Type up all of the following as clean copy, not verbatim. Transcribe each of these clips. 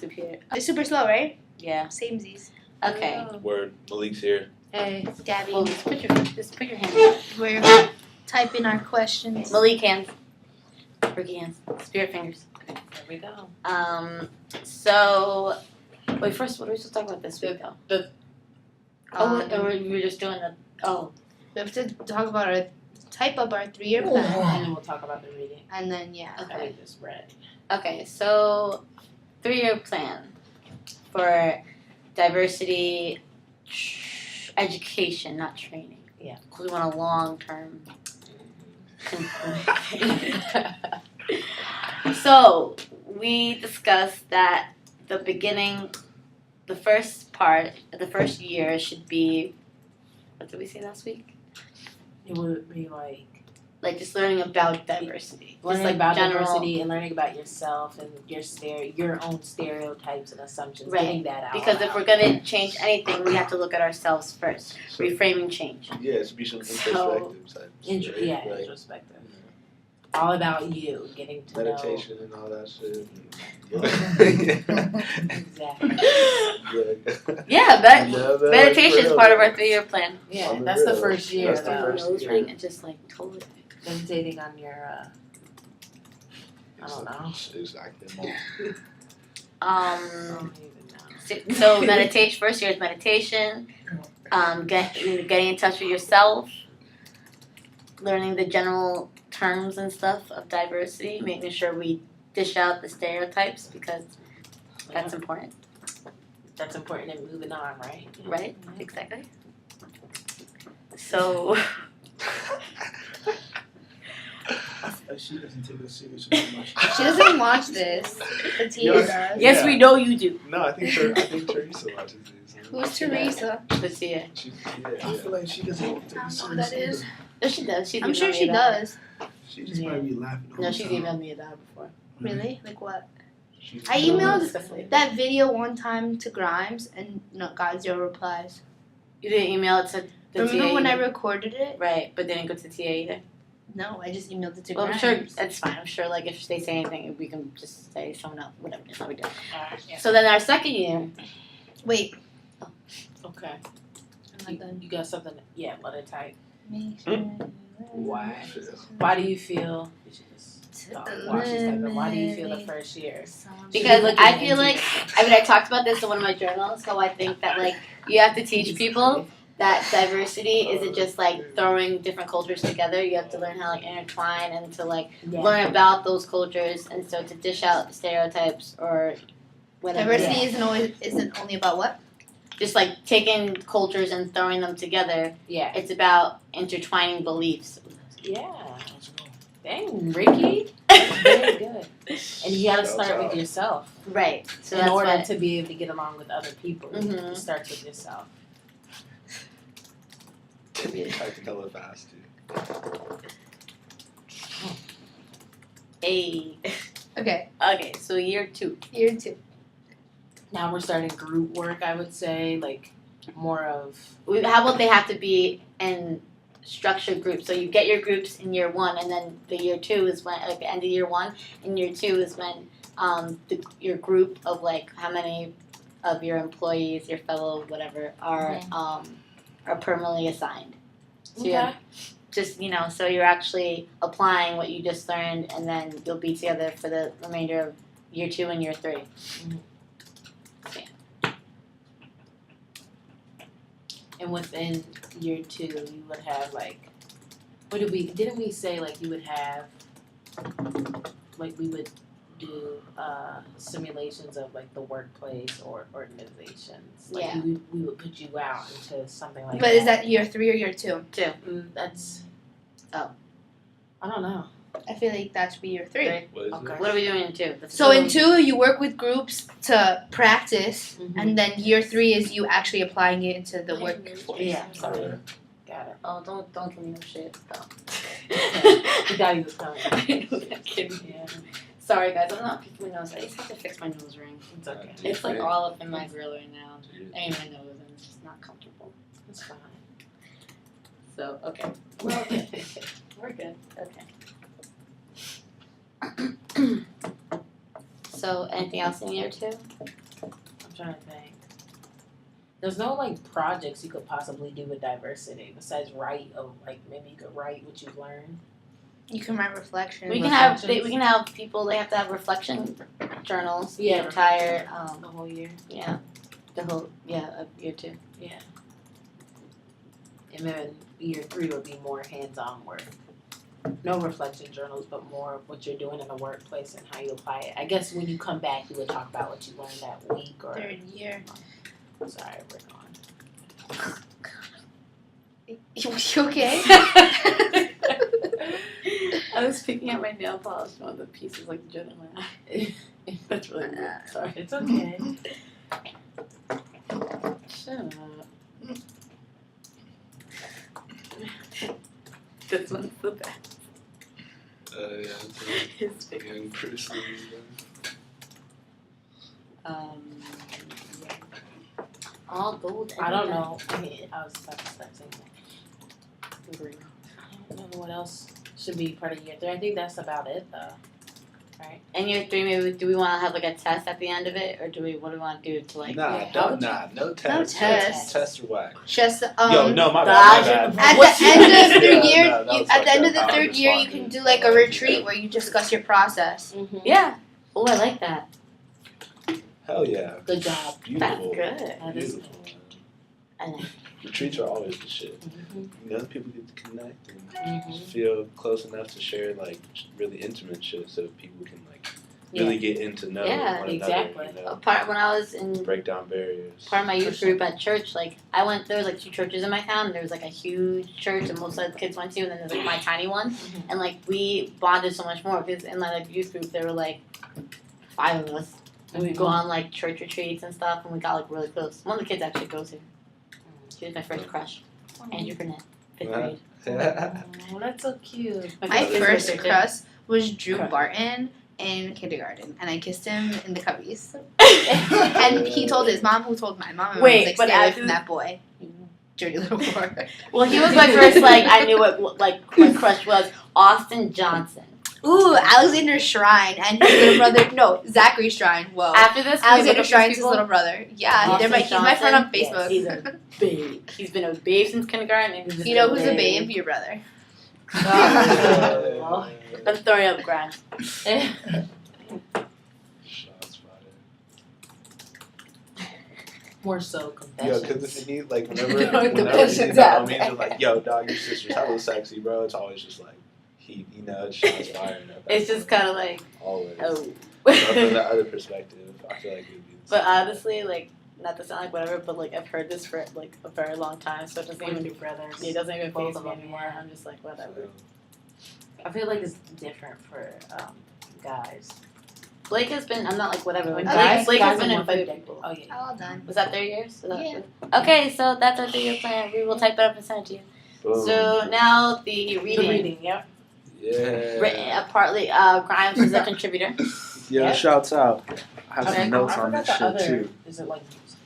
computer. It's super slow, right? Yeah. Samesies. Okay. Word. Malik's here. Hey, Gabby. Well, just put your hand up. We're typing our questions. Malik hands. Ricky hands. Spirit fingers. Okay. There we go. So, wait, first, what are we supposed to talk about this week, though? Or we were just doing the, We have to talk about our type up our 3-year plan, And then we'll talk about the reading and then that we just read. Okay, so 3-year plan for diversity education, not training. Yeah. Because we want a long-term. So, we discussed that the first year should be, what did we say last week? It would be like Just learning about diversity. learning Just about general, diversity and learning about yourself and your own stereotypes and assumptions. Right. Getting that out. Because if we're going to change anything, we have to look at ourselves first. So, Reframing change. yeah, it should be some introspective types. right? Like, introspective. All about you, getting to meditation and all that shit. Exactly. Yeah, meditation is part of our 3-year plan. Yeah, On the that's the real. first year. That's the though. first Nose year. ring and just totally. Meditating on your, I don't know. Exactly. I don't even know. So meditation. First year is meditation. Getting in touch with yourself. Learning the general terms and stuff of diversity. Making sure we dish out the stereotypes because that's important. That's important in moving on, right? Right? Exactly. So. She doesn't take it serious very much. She doesn't watch this. But Tia Yes. does. Yes, Yeah. we know you do. No, I think Teresa watches these. Who's Teresa? But Tia. I feel like she doesn't take I it don't know who serious. that is. No, she does. She's I'm sure emailed she me about it. does. She just might be laughing all No, the she's time. emailed me about it before. Really? Like what? She's I emailed Disgusting. that video one time to Grimes and got 0 replies. You didn't email it to the Remember TA when I either? recorded it? Right, but didn't go to TA either. No, I just emailed it to Well, I'm Grimes. sure it's fine. I'm sure, if they say anything, we can just say someone else, whatever. It's not we do. Alright, yeah. So then our second year, Wait, Okay. I'm not done. You got something? Yeah, letter type. Hmm? Why? Why do you feel? You should just stop watching stuff, but why do you feel the first year? because looking I feel into like, it. I talked about this in one of my journals, how I think that, you have to teach people that diversity isn't just, throwing different cultures together. You have to learn how, intertwine and to, Yeah. learn about those cultures, and so to dish out the stereotypes or whatever. Diversity isn't only about what? Just, taking cultures and throwing them together. Yeah. It's about intertwining beliefs. Yeah. Dang, Ricky. Very good. And you gotta start with yourself. Right. So In that's order what, to be able to get along with other people, Mhm. it starts with yourself. I can tell it fast too. Okay, Okay, so year 2. year 2. Now we're starting group work, I would say, more of How about they have to be in structured groups? So you get your groups in year 1, and then the year 2 is when, the end of year 1, and year 2 is when your group of how many of your employees, your fellow whatever, are permanently assigned. So you have just so you're actually applying what you just learned, and then you'll be together for the remainder of year 2 and year 3. And within year 2 you would have didn't we say you would have we would do simulations of the workplace or organizations. Yeah. We would put you out into something like But that. is that year 3 or year 2? That's Oh. I don't know. I feel like that should be year 3. What is Okay. What are we doing in 2? So in 2, you work with groups to practice, Mhm. and then year 3 is you actually applying it into the workforce. Yeah. Got it. Oh, don't give me no shit. Stop. You got you was coming. I'm kidding. Yeah. Sorry guys, I'm not picking my nose. I just have to fix my nose ring. It's okay. It's all up in my grill right now. And my nose, and it's just not comfortable. It's fine. So, okay. We're good. Okay. So anything else in year 2? I'm trying to think. There's no like projects you could possibly do with diversity besides write. Like maybe you could write what you've learned. You can write reflections. We can have people. They have to have reflection journals. Yeah. The entire The whole year. the whole of year 2. Yeah. And then year 3 would be more hands-on work. No reflection journals, but more of what you're doing in the workplace and how you apply it. I guess when you come back, you would talk about what you learned that week or. 3rd year. Sorry, we're gone. You okay? I was picking up my nail polish, one of the pieces like the in my eye. That's really weird. Sorry. It's okay. Shut up. This one's the best. Yeah, His it's big. young Bruce Lee. All gold. I don't know. I mean, I was about to start saying that. Green. I don't know what else should be part of year 3. I think that's about it, though. Right? In year 3, maybe do we want to have like a test at the end of it, or what do we want to do to like? Nah, Yeah, don't, no tests. tests. Tests are whack. Just Yo, no, my Dodge bad. At What's the end of Yeah, the year, no, that was at the end of fucked the up. 3rd year, you can do like a retreat where you discuss your process. Mm-hmm. Yeah. Oh, I like that. Hell yeah. Good job. That's Beautiful. good. That is Beautiful. I like. Retreats are always the shit. Mm-hmm. You know, people get to connect and Mm-hmm. feel close enough to share like really intimate shit, so people can like Yeah. really get into know Yeah, one exactly. another. You know, Part when I was in break down barriers. part of my For youth sure. group at church, like I went. There was like 2 churches in my town. And there was like a huge church that most of the kids went to, and then there's like my tiny one. Mhm. And like we bonded so much more because in my like youth group there were like 5 of us. And we'd go on like church retreats and stuff, and we got like really close. One of the kids actually goes here. She was my first crush, Andrew Burnett, 5th grade. Oh, that's so cute. My sister first too. crush was Drew Crush. Barton in kindergarten, and I kissed him in the cubbies. And he told his mom, who told my mom, and Wait, was like, but stay away after- from that boy. Dirty little boy. Well, he was my first like I knew what like my crush was. Austin Johnson. Ooh, Alexander Shrine and his little brother. No, Zachary Shrine. Whoa. After this, can we look Alexander up Shrine's these his people? little brother. Yeah, Austin he's my friend on Johnson? Facebook. He's a babe. He's been a babe since kindergarten. And he's just You know who's a babe? Your brother. Oh, I'm throwing up Grimes. Shots fired. More so Yo, confessions. because if you need like whenever The you need patience that out homies there. are like, yo, dog, your sister's hella sexy, bro. It's always just like heat, you know, shots fired. at that It's just point. kind of like always. oh. But from the other perspective, I feel like it would be. The But same. honestly, like, not to sound like whatever, but like I've heard this for like a very long time, so it doesn't With even your brothers. it doesn't even Both faze of me them, anymore. yeah. I'm just like whatever. I feel like it's different for guys. Blake has been. I'm not like whatever. Like, Okay. Blake has guys been are in more food. predictable. Oh yeah. All done. Was that 3 years? Was that- Yeah. Okay, so that's our 3-year plan. We will type it up and send it to you. Boom. So now the The reading. reading, yep. Yeah. Written, partly, Grimes is a contributor. Yo, Yeah. shouts out. I have Okay, some notes I on forgot this the shit other. too. Is it like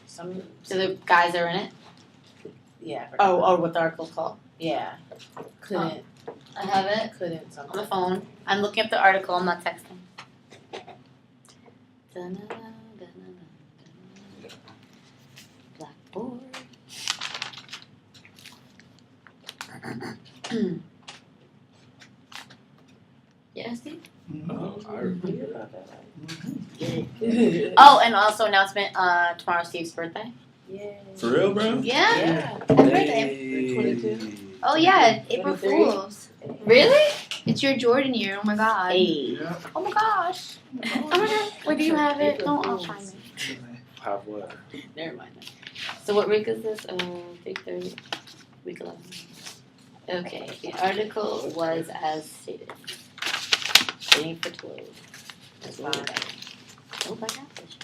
some? So the guys are in it. Yeah. I forgot. Oh, what the article's called. Yeah. Couldn't. I have it Couldn't on something. the phone. I'm looking up the article. I'm not texting. Blackboard. Yeah, Steve? Oh, I remember that. Oh, and also announcement. Tomorrow's Steve's birthday. Yeah. For real, bro? Yeah. Yeah. Happy birthday. 22. Oh yeah, April 23. Fools. Really? It's your Jordan year. Oh my god. Hey. Oh my gosh. Oh my god. Where do you have it? No, I'll find it. Have what? Never mind. So what week is this? 3:30. Week 11. Okay. The article was as stated. Waiting for 12. That's fine. Oh, I got this.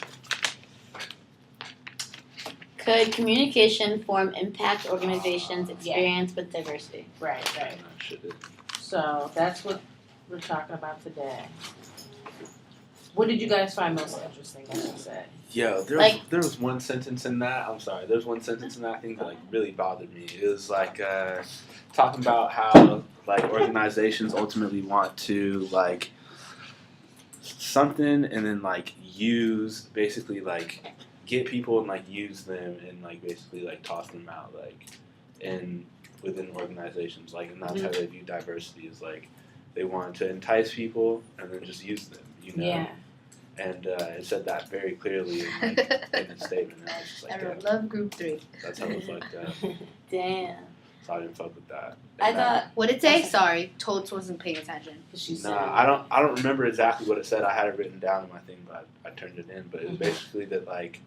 Could communication form impact organizations' experience with diversity? Right. Right. Should it? So that's what we're talking about today. What did you guys find most interesting? As you said. Yo, there was one sentence in that. I'm sorry. There's one sentence in that I think that like really bothered me. It was like talking about how like organizations ultimately want to like something and then like use basically like get people and like use them and like basically like toss them out like in within organizations like, and that's how they view diversity is like they want to entice people and then just use them, you know. Yeah. And it said that very clearly in, like, in its statement. And I was just like, I damn, love group 3. that's how it fucked up. Damn. So I didn't fuck with that. I And that- thought What did it say? Sorry, Totes wasn't paying attention. She said, Nah, I don't remember exactly what it said. I had it written down in my thing, but I turned it in. But it was basically that like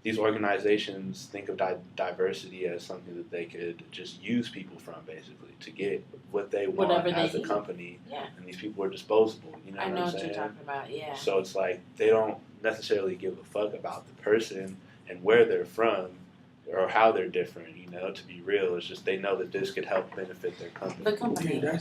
these organizations think of diversity as something that they could just use people from, basically, to get what they want Whatever they as a need. company. Yeah. And these people are disposable. You know I know what I'm what saying? you're talking about. Yeah. So it's like they don't necessarily give a fuck about the person and where they're from or how they're different. You know, to be real, it's just they know that this could help benefit their company. The company. Yeah,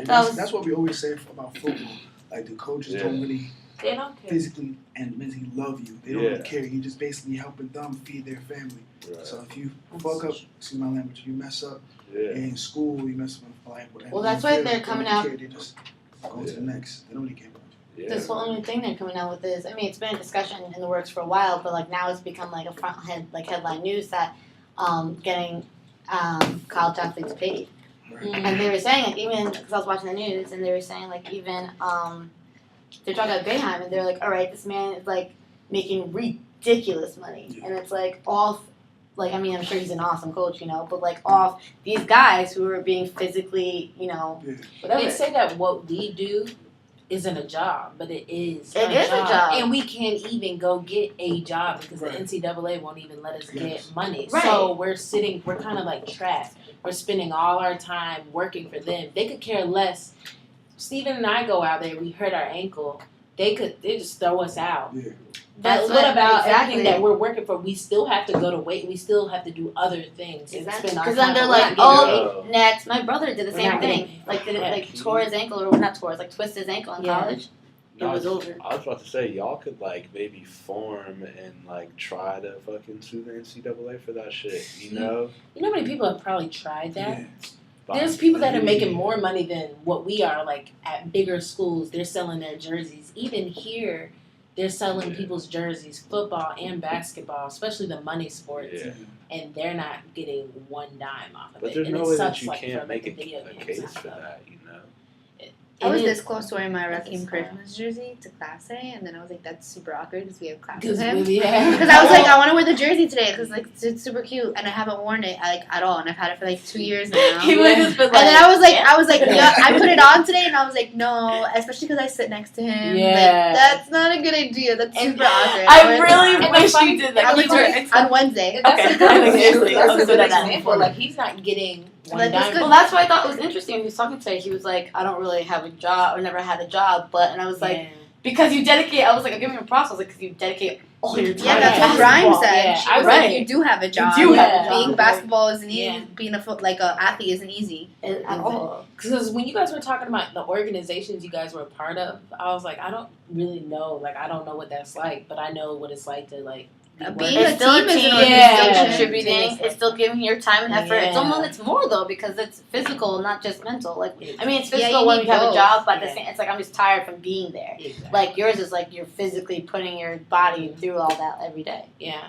that's what we always say about football. Like the coaches Yeah. don't really They don't care. physically and mentally love you. They don't Yeah. really care. You're just basically helping them feed their family. Right. So if you fuck up, excuse my language, you mess up Yeah. in school, you mess up like whatever. Well, that's why they're coming out- They just go to the next. They don't really care about you. Yeah. this whole only thing they're coming out with is, I mean, it's been a discussion in the works for a while, but like now it's become like a headline news that getting college athletes paid. Right. And they were saying, like, even because I was watching the news, and they were saying, like, even they're talking about Boeheim, and they're like, all right, this man is like making ridiculous money, Yeah. and it's like off. Like, I mean, I'm sure he's an awesome coach, you know, but like off these guys who are being physically, you know, Yeah. whatever. They say that what we do isn't a job, but it is. It is a job. and we can't even go get a job because Right. the NCAA won't even let us Yes. get money. Right. So we're kind of like trapped. We're spending all our time working for them. They could care less. Steven and I go out there. We hurt our ankle. They just throw us out. Yeah. That's But what about exactly. everything that we're working for? We still have to go to weight. We still have to do other things. and Exactly. spend our Because then time, they're but we're like, not getting oh, paid. next. My brother did the We're same not getting thing. paid. Like, did it, Yeah. like tore his ankle, or not tore, like twisted his ankle in Yeah. college. It No, was over. I was about to say y'all could like maybe form and like try to fucking sue the NCAA for that shit. You know, You know how many people have probably tried that? Yeah. There's people that are making more money than what we are, like at bigger schools. They're selling their jerseys. Even here, they're selling Yeah. people's jerseys, football and basketball, especially the money sports, Yeah. and they're not getting one dime off of But it. there's and no it way sucks, that you like, can't for, make like, the video a games case and for stuff. that. You know. I was It is- this close to wearing my That's Raheem a style. Christmas jersey to class today, and then I was like, that's super awkward because we have class with Because him. yeah. Because I was like, I want to wear the jersey today because like it's super cute, and I haven't worn it like at all, and I've had it for like 2 years now. He would have just been And then I was like, yeah. yeah, I put it on today, and I was like, no, especially because I sit next to him. Yeah. Like, that's not a good idea. That's And super awkward. I wear it really tomorrow. wish funny- you did that. I'm Can you gonna do do it it on Wednesday. That's Okay. a good Seriously, example. let's That's a do good that. example. Like he's not getting one Like, that's dime. good. Well, that's why I thought it was interesting when he was talking today. He was like, I don't really have a job, or never had a job, but, and I was like, Yeah. because you dedicate, I was like, I'm giving him props. I was like, because you dedicate all your time. Yeah, that's to what Rhyme basketball. said. Yeah, She I was right. like, you do have a job. do have a Being job. basketball isn't easy. Yeah. Being like a athlete isn't easy. At all. Because when you guys were talking about the organizations you guys were a part of, I was like, I don't really know. Like, I don't know what that's like, but I know what it's like to like be Being working. a It's still a team is an team. organization. It's still Yeah. contributing. It's still giving your time and effort. It's Yeah. almost, it's more though, because it's physical, not just mental. Like, I mean, it's Yeah, physical you when need you have a both. job, but at the Yeah. same, it's like I'm just tired from being there. Exactly. Like yours is like you're physically putting your body through all that every day. Yeah.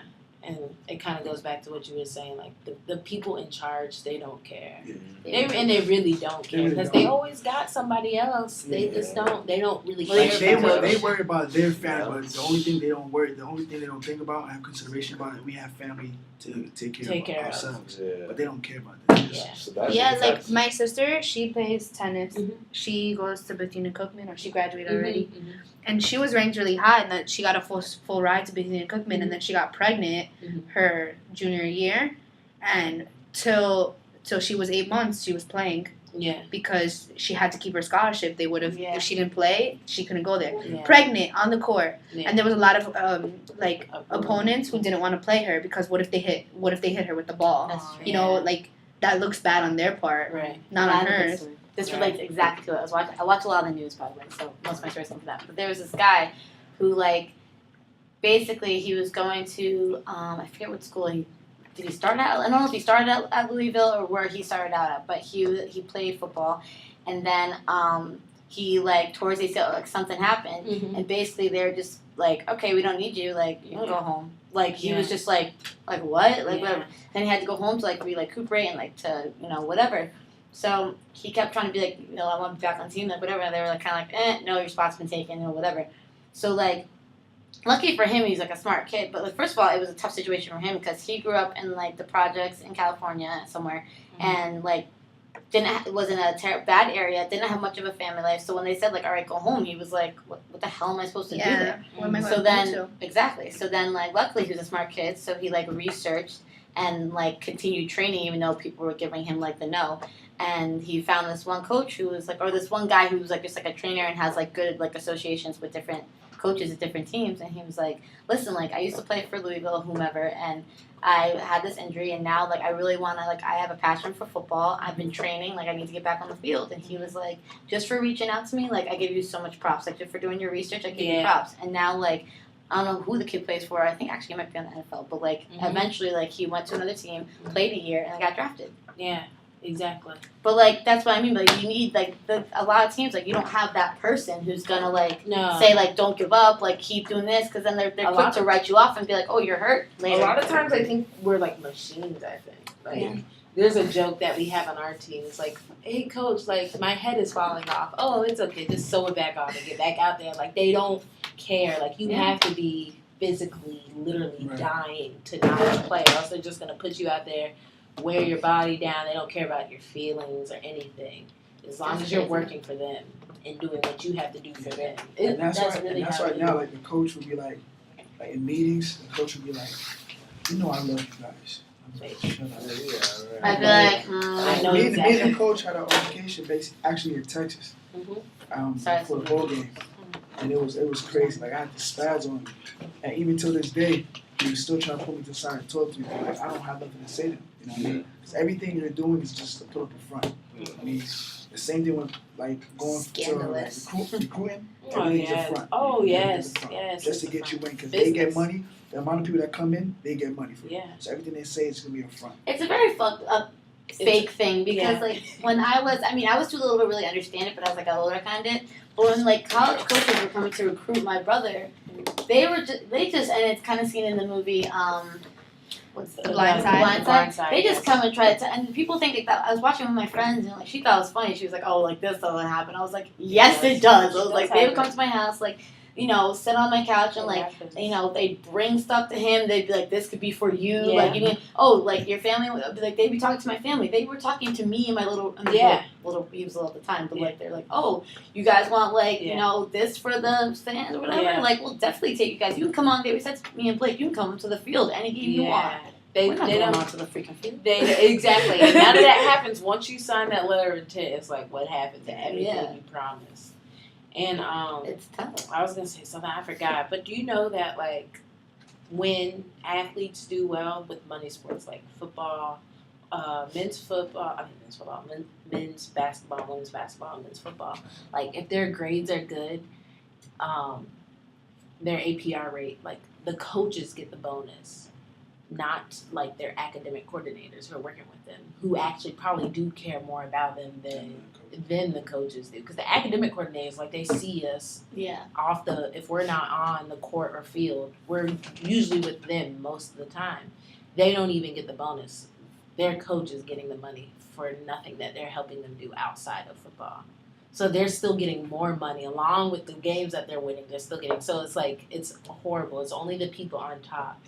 And it kind of goes back to what you were saying. Like, the people in charge, they don't care. And they really don't They care really because don't. they always got somebody else. They Yeah. just don't. They don't really Well, Like, care. about they it. worry about their family, but the only thing they don't think about and have consideration about it, we have family to take care of ourselves. Yeah. But they don't care about that. Yeah. So that's, Yeah, like that's, my sister, she plays tennis. Mhm. She goes to Bethune Cookman, or she graduated already. Mhm. And she was ranked really high, and that she got a full ride to Bethune Cookman, and then she got pregnant Mhm. her junior year, and till she was 8 months, she was playing Yeah. because she had to keep her scholarship. They would have Yeah. if she didn't play, she couldn't go there. Yeah. Pregnant on the court, Yeah. and there was a lot of like opponents who didn't want to play her because what if they hit her with the ball? That's true. You know, like that looks bad on their part, Right. not on hers. This Right. relates exactly to it. I watch a lot of the news, by the way, so most of my stories come from that. But there was this guy who, like, basically he was going to, I forget what school did he start at? I don't know if he started at Louisville or where he started out at, but he played football, and then he like towards ACL, like something happened, and basically they're just like, okay, we don't need you, like you can go home. Like he was just like what, like whatever. Then he had to go home to like recuperate and like to whatever. So he kept trying to be like, I want to be back on the team, like whatever. And they were like kind of like, no, your spot's been taken, or whatever. So like, lucky for him, he's like a smart kid. But like, first of all, it was a tough situation for him because he grew up in like the projects in California somewhere, and like was in a bad area, didn't have much of a family life. So when they said like, all right, go home, he was like, what the hell am I supposed to do there? What am I So going then to do? exactly. So then like, luckily he was a smart kid, so he like researched and like continued training even though people were giving him like the no. And he found this one coach who was like, or this one guy who was like just like a trainer and has like good like associations with different coaches at different teams. And he was like, listen, like I used to play for Louisville, whomever, and I had this injury, and now like I really want to, like I have a passion for football. I've been training, like I need to get back on the field. And he was like, just for reaching out to me, like I give you so much props. Like just for doing your research, I give you props. And now like I don't know who the kid plays for. I think actually he might be on the NFL. But like eventually, like he went to another team, played a year, and got drafted. Yeah, exactly. But like that's what I mean. Like you need like a lot of teams, like you don't have that person who's gonna like say like don't give up, like keep doing this, because then they're quick to write you off and be like, oh, you're hurt later. A lot of times I think we're like machines. I think like there's a joke that we have on our team. It's like, hey coach, like my head is falling off. Oh, it's okay. Just sew it back on and get back out there. Like they don't care. Like you have to be physically, literally dying to not play, or else they're just gonna put you out there, wear your body down. They don't care about your feelings or anything, as long as you're working for them and doing what you have to do for them. And that's why really now, like the coach would be like in meetings, the coach would be like, I love you guys. I'd be like, I know me exactly. and the coach had an altercation actually in Texas, for the ball game, and it was crazy. Like I had the spads on him, and even till this day, he was still trying to pull me to the side and talk to me. But like I don't have nothing to say to him. You know what I mean? Because everything you're doing is just to put up a front. I mean, the same thing with like going to like, recruiting. Everything's a front. Oh yes, Everything's a front. yes. Just to get you in, because they get money. The amount of people that come in, they get money for it. Yeah. So everything they say is gonna be a front. it's a very fucked up fake thing because like when I was too little to really understand it, but as I got older, I kind of did. But when like college coaches were coming to recruit my brother, they just and it's kind of seen in the movie. What's the Blindside? They just come and try to, and people think that I was watching with my friends and like she thought it was funny. She was like, "Oh, like this doesn't happen." I was like, "Yes, it does." I was like, they would come to my house, like, sit on my couch and like, they'd bring stuff to him. They'd be like, "This could be for you." Like, like your family. Like they'd be talking to my family. They were talking to me and my little. Little. He was little at the time, but like they're like, "Oh, you guys want like this for the stands or whatever?" Yeah. Like, we'll definitely take you guys. You can come on. They said to me and Blake, "You can come to the field any game you want." We're not going on to the freaking field. Exactly. And none of that happens once you sign that letter of intent. It's like what happened to everything you promised. And it's tough. I was gonna say something I forgot, but do you know that like when athletes do well with money sports like football, men's basketball, women's basketball, men's football, like if their grades are good, their APR rate, like the coaches get the bonus, not like their academic coordinators who are working with them, who actually probably do care more about them than the coaches do. Because the academic coordinators, like they see us if we're not on the court or field, we're usually with them most of the time. They don't even get the bonus. Their coach is getting the money for nothing that they're helping them do outside of football. So they're still getting more money along with the games that they're winning. They're still getting. So it's like it's horrible. It's only the people on top.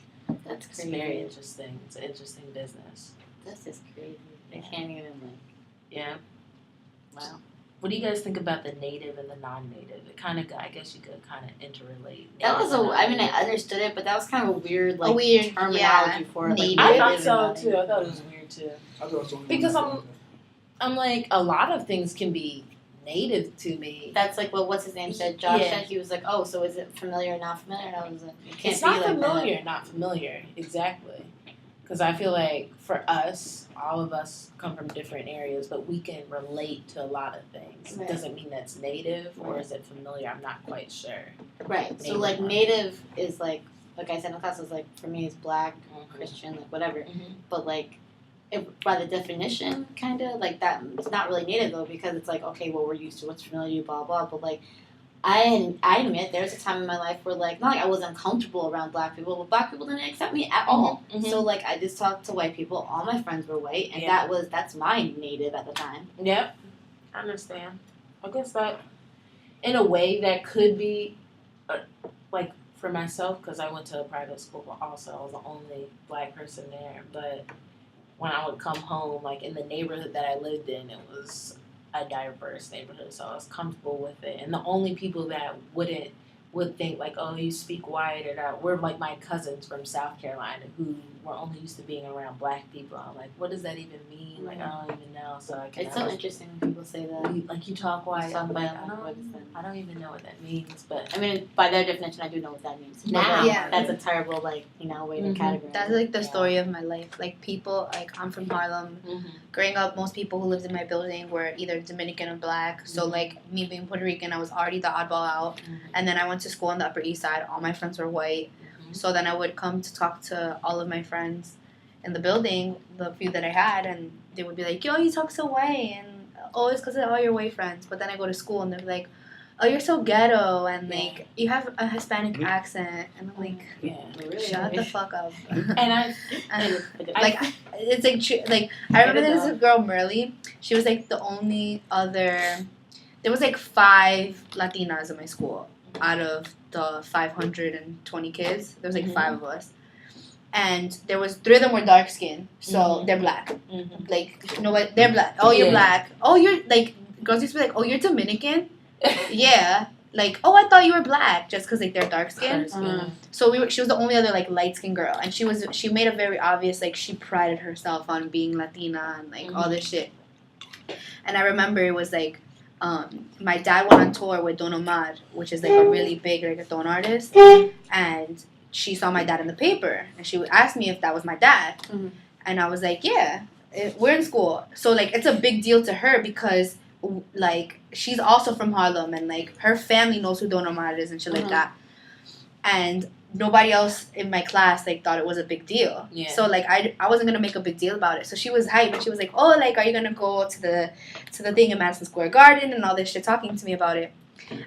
That's It's crazy. very interesting. It's an interesting business. That's just crazy. I can't even like. Yeah. Wow. What do you guys think about the native and the non-native? It kind of, I guess you could kind of interrelate. That was I understood it, but that was kind of a weird terminology for it. Like, I thought so too. I thought it was weird too. I thought it was only Because one. I'm like, a lot of things can be native to me. That's like what's his name said. Josh Yeah. said he was like, "Oh, so is it familiar or not familiar?" And I was like, "It can't It's be not like familiar, not familiar. Exactly. Because I feel like for us, all of us come from different areas, but we can relate to a lot of things. Right. It doesn't mean that's native or is it familiar. I'm not quite sure. that." Right. So Native like one. native is like I said in class, is like for me is black, Christian, like whatever. Mhm. But like by the definition, kind of like that. It's not really native though, because it's like, okay, well, we're used to what's familiar to you, blah blah. But like, I admit there's a time in my life where like, not like I wasn't comfortable around black people, but black people didn't accept me at all. Mhm. So like, I just talked to white people. All my friends were white, and Yeah. that's my native at the time. Yep, I understand. I guess that, in a way, that could be, like, for myself, because I went to a private school also. I was the only black person there. But when I would come home, like, in the neighborhood that I lived in, it was a diverse neighborhood, so I was comfortable with it. And the only people that would think, like, oh, you speak white or that, were, like, my cousins from South Carolina who were only used to being around black people. I'm like, what does that even mean? Like, I don't even know. So I can It's so interesting when people say that. like, you talk white. Talk I'm like, about what is that? I don't even know what that means. But I mean, by their definition, I do know what that means. Now. Yeah. That's a terrible, like, way to Mhm. categorize. That's it. like the story of my life. Like people, like I'm from Harlem. Growing up, most people who lived in my building were either Dominican or black. So like me being Puerto Rican, I was already the oddball out. And then I went to school on the Upper East Side. All my friends were white. So then I would come to talk to all of my friends in the building, the few that I had, and they would be like, yo, you talk so white, and oh, it's because of all your white friends. But then I go to school and they're like, oh, you're so ghetto, and like you have a Hispanic accent, and I'm like, yeah. shut the fuck up. And I Like it's like like I remember there was a girl Merly. She was like the only other. There was like 5 Latinas in my school out of the 520 kids. There was like 5 of us, and there was 3 of them were dark skinned, so they're black. Like nobody, they're black. Oh, you're black. Oh, you're like girls used to be like, oh, you're Dominican. Yeah. Like, oh, I thought you were black, just because like they're dark skinned. So she was the only other like light skinned girl, and she made it very obvious like she prided herself on being Latina and like all this shit. And I remember it was like, my dad went on tour with Don Omar, which is like a really big reggaeton artist, and she saw my dad in the paper, and she would ask me if that was my dad, and I was like, yeah, we're in school, so like it's a big deal to her because like she's also from Harlem, and like her family knows who Don Omar is and shit like that, and nobody else in my class like thought it was a big deal. Yeah. So like I wasn't gonna make a big deal about it. So she was hyped, and she was like, oh, like are you gonna go to the thing in Madison Square Garden and all this shit, talking to me about it.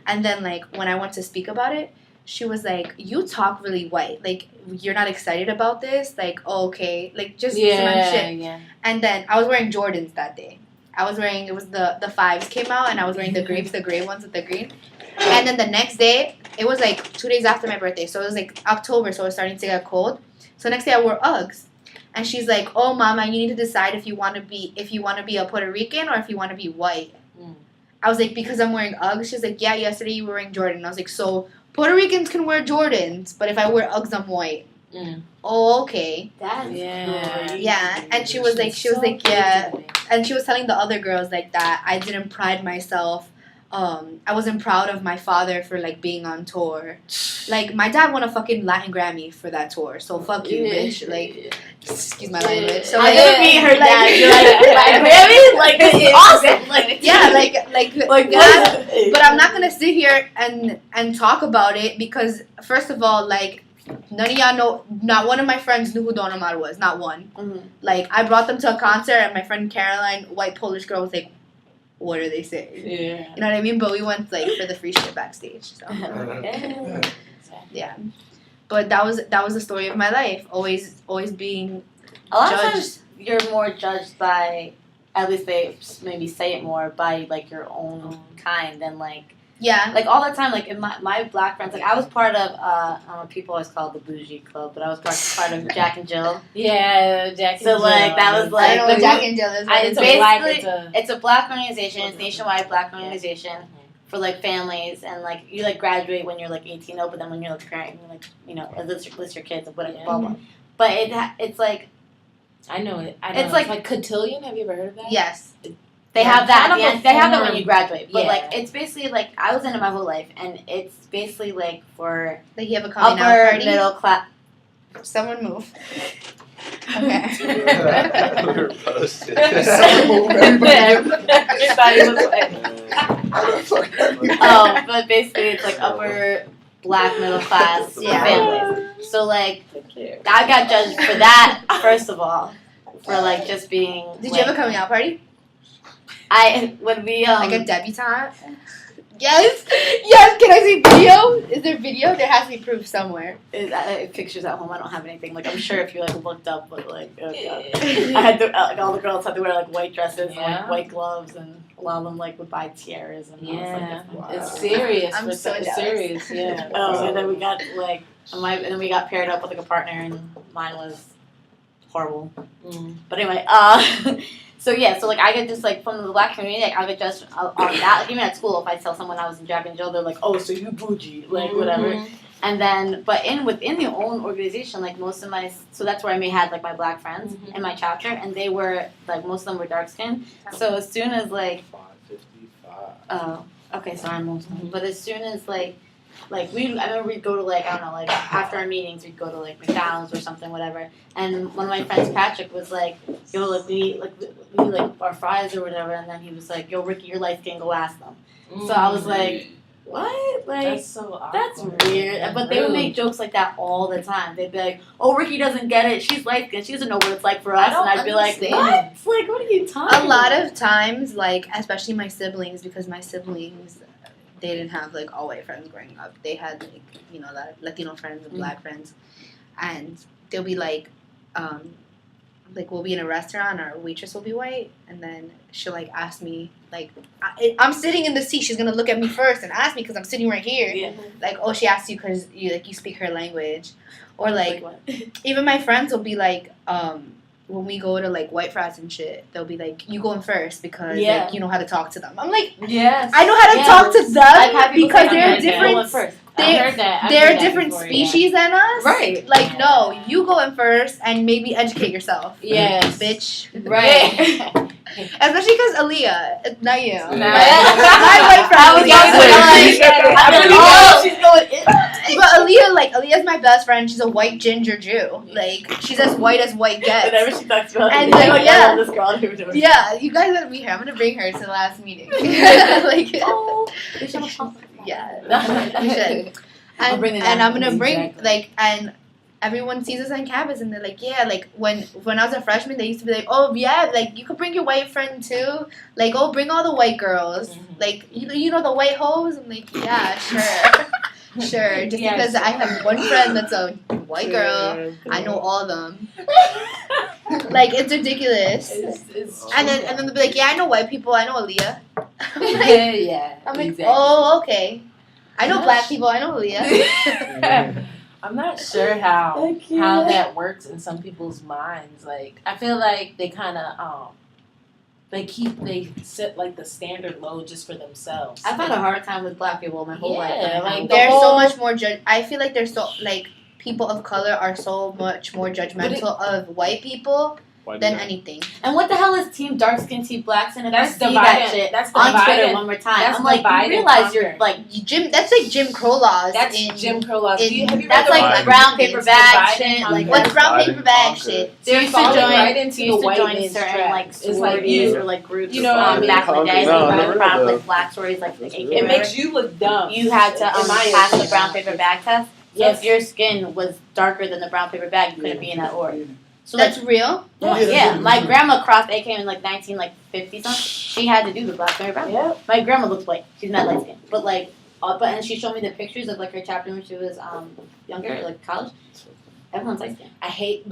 And then like when I went to speak about it, she was like, you talk really white, like you're not excited about this, like oh, okay, like just some shit. Yeah. And then I was wearing Jordans that day. It was the 5s came out, and I was wearing the gray ones with the green. And then the next day, it was like 2 days after my birthday, so it was like October, so it was starting to get cold. So next day I wore Uggs, and she's like, "Oh, Mama, you need to decide if you want to be a Puerto Rican or if you want to be white." I was like, "Because I'm wearing Uggs." She's like, "Yeah, yesterday you were wearing Jordan." I was like, "So Puerto Ricans can wear Jordans, but if I wear Uggs, I'm white." Oh, okay. That's Yeah. Yeah, and she was like, yeah, and she was telling the other girls like that I didn't pride myself. I wasn't proud of my father for like being on tour. Like my dad won a fucking Latin Grammy for that tour, so fuck you, bitch. Like, excuse my language. So I like, didn't meet her like- dad. You're like really? Like this is awesome. Like yeah, like what? but I'm not gonna sit here and talk about it because first of all, like none of y'all know. Not one of my friends knew who Don Omar was. Not one. Like I brought them to a concert, and my friend Caroline, white Polish girl, was like, "What are they saying?" Yeah. You know what I mean? But we went like for the free shit backstage. So yeah. But that was the story of my life. Always being A lot of judged. times you're more judged by, at least they maybe say it more, by like your own kind than like all the time. Like in my black friends, like I was part of I don't know, people always call it the bougie club, but I was part of Jack and Jill. Yeah, Jack and So Jill. like that was I like don't know what the Jack and Jill is. It's a black. basically it's a black organization. It's nationwide black organization for like families, and like you like graduate when you're like 18, but then when you're like a parent, you're like, you know, list your kids and whatever, blah blah. But it's like I know it. It's like cotillion. Have you ever heard of that? Yes. they Yeah, have that. kind of At the end. They have that when form. you graduate, but Yeah. like it's basically like I was in it my whole life, and it's basically like for Like you have a coming out upper party. middle class. Someone move. Okay. We're posted. Everybody was like, but basically it's like upper black middle class Yeah. families. So like I got judged for that first of all, for like just being. Did like, you have a coming out party? When we Like a debutante? Yes. Yes. Can I see video? Is there video? There has to be proof somewhere. Pictures at home. I don't have anything. Like I'm sure if you like looked up, but like oh god, I had to like all the girls had to wear like white dresses and Yeah. like white gloves, and a lot of them like would buy tiaras and I was Yeah, like, Wow. it's serious. I'm for so it's jealous. serious. Yeah. oh, and then we got like and then we got paired up with like a partner, and mine was horrible. Mm. But anyway, so yeah, so like I get just like from the black community, like I get just on that. Like, even at school, if I tell someone I was in Jack and Jill, they're like, "Oh, so you bougie," like whatever. Mhm. And then, but within the own organization, like most of so that's where I had like my black friends Mhm. in my chapter, and they were like most of them were dark skinned. So as soon as like 555. okay, sorry, Muslim. But as soon as like I remember we'd go to like I don't know, like after our meetings we'd go to like McDonald's or something, whatever. And one of my friends, Patrick, was like, "Yo, like we like our fries or whatever," and then he was like, "Yo, Ricky, you're light skinned, go ask them." So I was like, "What?" Like That's so awkward. that's weird. But they would make jokes like that all the time. They'd be like, "Oh, Ricky doesn't get it. She's light skinned. She doesn't know what it's like for us." I don't And I'd be like, understand. "What? Like, what are you talking?" A lot about? of times, like especially my siblings, because my siblings, they didn't have like all white friends growing up. They had like Latino friends and black friends, and they'll be like we'll be in a restaurant, our waitress will be white, and then she'll like ask me like I'm sitting in the seat. She's gonna look at me first and ask me because I'm sitting right here. Yeah. Like, oh, she asked you because you speak her language, or like what? even my friends will be like, when we go to like white frats and shit, they'll be like, you go in first because Yeah. like you know how to talk to them. I'm like, Yes. I know how to Yes. talk to I've had them people because say they're that. Go in different. first. They- I've heard that. I've They're heard a that different before, species than us. Right. Like, no, you go in first and maybe educate yourself. Yes. Bitch. Right. Especially because Aaliyah, not you. Nah. My white friend. I was Aaliyah. she's going in. But Aaliyah's my best friend. She's a white ginger Jew. Like, she's as white as white gets. Whenever she talks about And it, like, like, yeah. I love this girl who doing Yeah, you guys gotta meet her. I'm gonna bring her to the last meeting. Like, Oh, we should have yeah, we should. I'll And, bring it and down. I'm gonna bring Exactly. like, and everyone sees us on campus, and they're like, yeah, like when I was a freshman, they used to be like, oh yeah, like you could bring your white friend too. Like, oh, bring all the white girls. Mhm. Like, you know the white hoes. I'm like, yeah, sure. Sure, just Yeah, because I have one friend that's a white girl, Yeah. I know all of them. Like, it's ridiculous. It's And then they'll be like, yeah, I know white people. I know Aaliyah. I'm like, yeah. I'm like, exactly. oh, okay. I know black people. I know Yeah. I'm not sure how that works in some people's minds. Like, I feel like they kind of they set like the standard low just for themselves. I've had a hard time with black people my whole life. Yeah, like, They're whole- so much more I feel like they're so like people of color are so much more judgmental of white people Why than do that? anything. And what the hell is team dark skin, team black skin? If That's I see divide that and- shit that's on divide Twitter and- one more time, that's I'm like, divide you and realize you're conquer. like, That's like Jim Crow laws. That's in, Jim Crow laws. in- Have you that's read the like Divide brown and- paper it's bag divide and shit. Like conquer. What's brown Divide paper and bag conquer. shit? They So used you to fall join, right into used the to white join man's certain trap. like It's like sororities you- or like groups. you know what I mean? Back in the day, No, like, no, brown, no. like black sororities, like That's AK real. It whatever. makes you look dumb. You had to in my pass the opinion. brown paper bag test. So Yes. if your skin was darker than the brown paper bag, you couldn't be in that org. So That's like, real. yeah, my grandma crossed AK in like 1950 something. She had to do the black paper bag. Yep. My grandma looked white. She's not light skinned, but like, and she showed me the pictures of like her chapter when she was younger, like college. Everyone's light skinned. I hate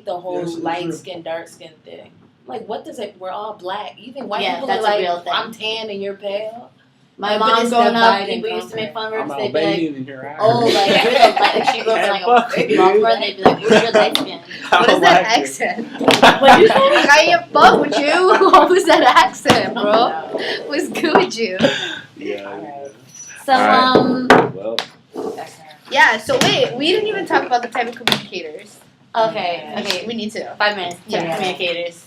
the whole Yes, it's light true. skin, dark skin thing. Like, what does it? We're all black. Even white Yeah, people that's are a like, real thing. I'm tan and you're pale. My But mom it's growing up, divide and people used to make fun of her I'm because they'd be like, Albanian in your oh, like you're the like she grew up in like a Baltimore, and they'd be like, you're light skinned. What is that accent? What you say? Like, I ain't fuck with you. What was that accent, bro? No. What's good with you? Yeah. So Well, That's her. Yeah. So wait, we didn't even talk about the type of communicators. okay, We need to. 5 minutes. Yeah. Communicators.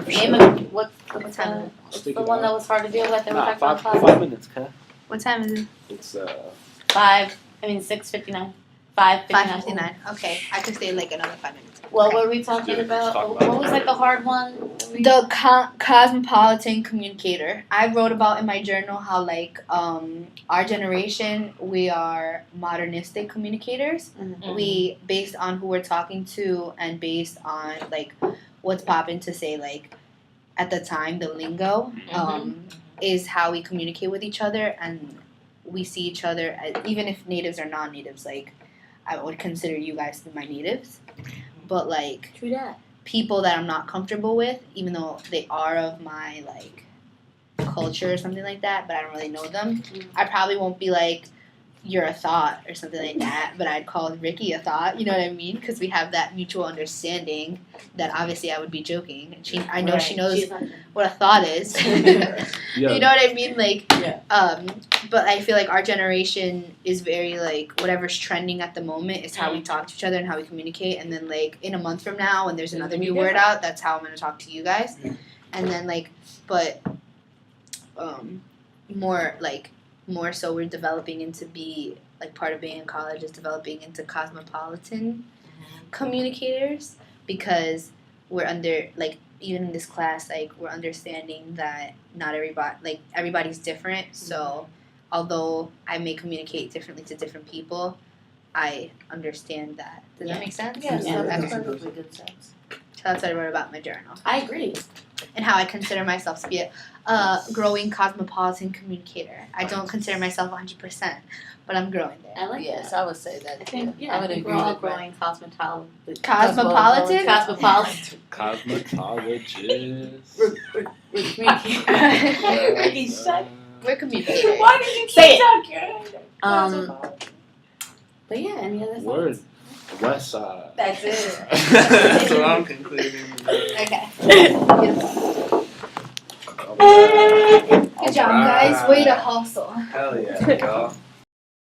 Name of what's time? the one that was hard to deal with that we nah, talked about? 5 minutes, huh? What time is it? It's 6:59. 5:59. 5:59. Okay, I could stay like another 5 minutes. What were we talking Yeah, about? let's talk What about was it. like the hard one? week? The cosmopolitan communicator. I wrote about in my journal how like our generation, we are modernistic communicators. Mm-hmm. We based on who we're talking to and based on like what's popping to say like at the time the lingo is how we communicate with each other, and we see each other as, even if natives or non-natives. Like I would consider you guys to be my natives, but like True that. people that I'm not comfortable with, even though they are of my like culture or something like that, but I don't really know them. I probably won't be like, "You're a thought" or something like that, but I'd call Ricky a thought. You know what I mean? Because we have that mutual understanding. That obviously I would be joking. And I know she knows what a thought is. You know what I mean? Like, but I feel like our generation is very like whatever's trending at the moment is how we talk to each other and how we communicate. And then like in a month from now, when there's another new word out, that's how I'm gonna talk to you guys. And then like, but more so we're developing into be like part of being in college is developing into cosmopolitan communicators, because we're under like even in this class like we're understanding that not everybody like everybody's different. So although I may communicate differently to different people, I understand that. Does that make sense? Yeah, Yeah. that's Okay. perfectly good sense. So that's what I wrote about in my journal. I agree. And how I consider myself to be a growing cosmopolitan communicator. I don't consider myself 100%, but I'm growing there. I like Yes, that. I would say that. I think I would think agree we're all with that. growing cosmopolitan. Cosmopolitan? Cosmopolitan. Cosmetologist. We're communicating. Ricky, shut. We're communicators. Why did you Say keep talking? But yeah, any other Word. thoughts? West side. That's it. That's what I'm concluding. Okay. Beautiful. Good job, guys. Way to hustle. Hell yeah, y'all.